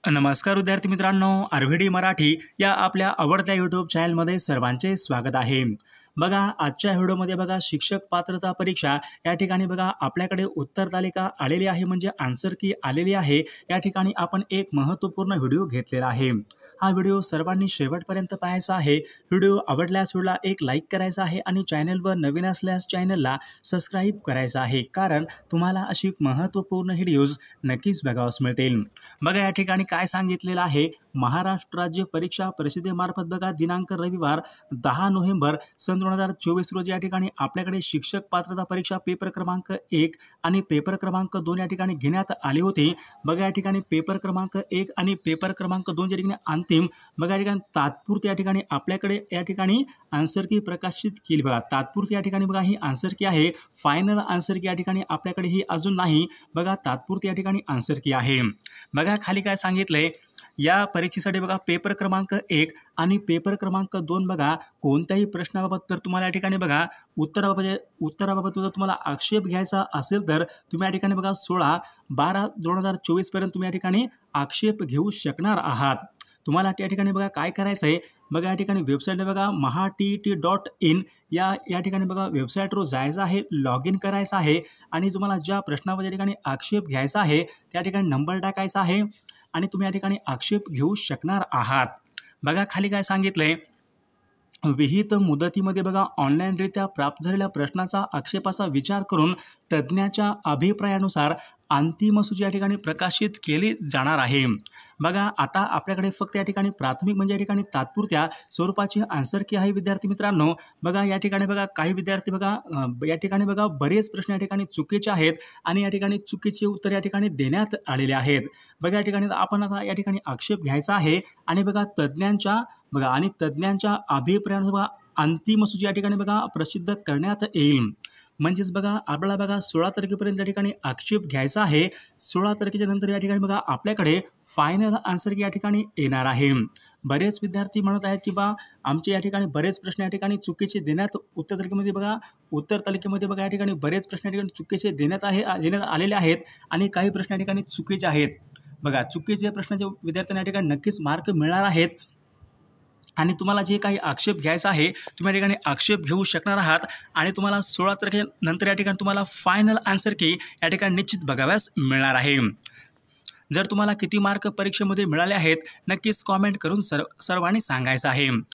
नमस्कार विद्यार्थी मित्रांनो, आरव्हीडी मराठी या आपल्या आवडत्या यूट्यूब चॅनलमध्ये सर्वांचे स्वागत आहे। बघा, आजच्या व्हिडिओमध्ये बघा शिक्षक पात्रता परीक्षा या ठिकाणी बघा आपल्याकडे उत्तर तालिका आलेली आहे, म्हणजे आन्सर की आलेली आहे। या ठिकाणी आपण एक महत्त्वपूर्ण व्हिडिओ घेतलेला आहे। हा व्हिडिओ सर्वांनी शेवटपर्यंत पाहायचा आहे। व्हिडिओ आवडल्यास व्हिडिओला एक लाईक करायचा आहे आणि चॅनलवर नवीन असल्यास चॅनलला सबस्क्राईब करायचं आहे, कारण तुम्हाला अशी महत्त्वपूर्ण व्हिडिओज नक्कीच बघावयास मिळतील। बघा, या ठिकाणी काय सांगितलेलं आहे, महाराष्ट्र राज्य परीक्षा परिषदेमार्फत बघा दिनांक रविवार 10 नोव्हेंबर सन 2024 रोजी या ठिकाणी आपल्याकडे शिक्षक पात्रता परीक्षा पेपर क्रमांक 1 आणि पेपर क्रमांक 2 या ठिकाणी घेण्यात आली होती। बघा, या ठिकाणी पेपर क्रमांक 1 आणि पेपर क्रमांक 2 या ठिकाणी अंतिम बघा या ठिकाणी तात्पुरती या ठिकाणी आपल्याकडे या ठिकाणी आन्सर की प्रकाशित केली। बघा, तात्पुरती या ठिकाणी बघा ही आन्सर की आहे, फायनल आन्सर की या ठिकाणी आपल्याकडे ही अजून नाही। बघा, तात्पुरती या ठिकाणी आन्सर की आहे। बघा, खाली काय सांगितलंय, या परीक्षेसाठी बघा पेपर क्रमांक 1 आणि पेपर क्रमांक 2 बघा कोणत्याही प्रश्नाबाबत तर तुम्हाला या ठिकाणी बघा उत्तराबाबत जर तुम्हाला आक्षेप घ्यायचा असेल तर तुम्ही या ठिकाणी बघा 16/12/2024 पर्यंत तुम्ही या ठिकाणी आक्षेप घेऊ शकणार आहात। तुम्हाला त्या ठिकाणी बघा काय करायचं आहे, बघा या ठिकाणी वेबसाईट बघा mahatet.in या ठिकाणी बघा वेबसाईटवर जायचं आहे, लॉग इन करायचं आहे आणि तुम्हाला ज्या प्रश्नावर या ठिकाणी आक्षेप घ्यायचा आहे त्या ठिकाणी नंबर टाकायचा आहे आणि तुम्ही या ठिकाणी आक्षेप घेऊ शकणार आहात। बघा, खाली काय सांगितलंय, विहित मुदतीमध्ये बघा ऑनलाईनरित्या प्राप्त झालेल्या प्रश्नाचा आक्षेपाचा विचार करून तज्ज्ञाच्या अभिप्रायानुसार अंतिम सूची या ठिकाणी प्रकाशित केली जाणार आहे। बघा, आता आपल्याकडे फक्त या ठिकाणी प्राथमिक म्हणजे या ठिकाणी तात्पुरत्या स्वरूपाची आन्सर की आहे विद्यार्थी मित्रांनो। बघा, या ठिकाणी बघा काही विद्यार्थी बघा या ठिकाणी बघा बरेच प्रश्न या ठिकाणी चुकीचे आहेत आणि या ठिकाणी चुकीचे उत्तर या ठिकाणी देण्यात आलेले आहेत। बघा, या ठिकाणी आपण आता या ठिकाणी आक्षेप घ्यायचा आहे आणि बघा तज्ज्ञांच्या अभिप्रायानुसार बघा अंतिम सूची या ठिकाणी बघा प्रसिद्ध करण्यात येईल। म्हणजेच बघा आपल्याला बघा 16 तारखेपर्यंत या ठिकाणी आक्षेप घ्यायचा आहे। 16 तारखेच्या नंतर या ठिकाणी बघा आपल्याकडे फायनल आन्सर की या ठिकाणी येणार आहे। बरेच विद्यार्थी म्हणत आहेत की बा आमचे या ठिकाणी बरेच प्रश्न या ठिकाणी चुकीचे देण्यात उत्तर तालिकेमध्ये बघा या ठिकाणी बरेच प्रश्न या ठिकाणी चुकीचे देण्यात आलेले आहेत आणि काही प्रश्न या ठिकाणी चुकीचे आहेत। बघा, चुकीचे प्रश्नाचे विद्यार्थ्यांना या ठिकाणी नक्कीच मार्क मिळणार आहेत आणि तुम्हाला जे काही आक्षेप घ्यायचा आहे तुम्ही या ठिकाणी आक्षेप घेऊ शकणार आहात आणि तुम्हाला 16 तारखेनंतर या ठिकाणी तुम्हाला फायनल आन्सर की या ठिकाणी निश्चित बघाव्यास मिळणार आहे। जर तुम्हाला किती मार्क परीक्षेमध्ये मिळाले आहेत नक्कीच कॉमेंट करून सर्वांनी सांगायचं आहे।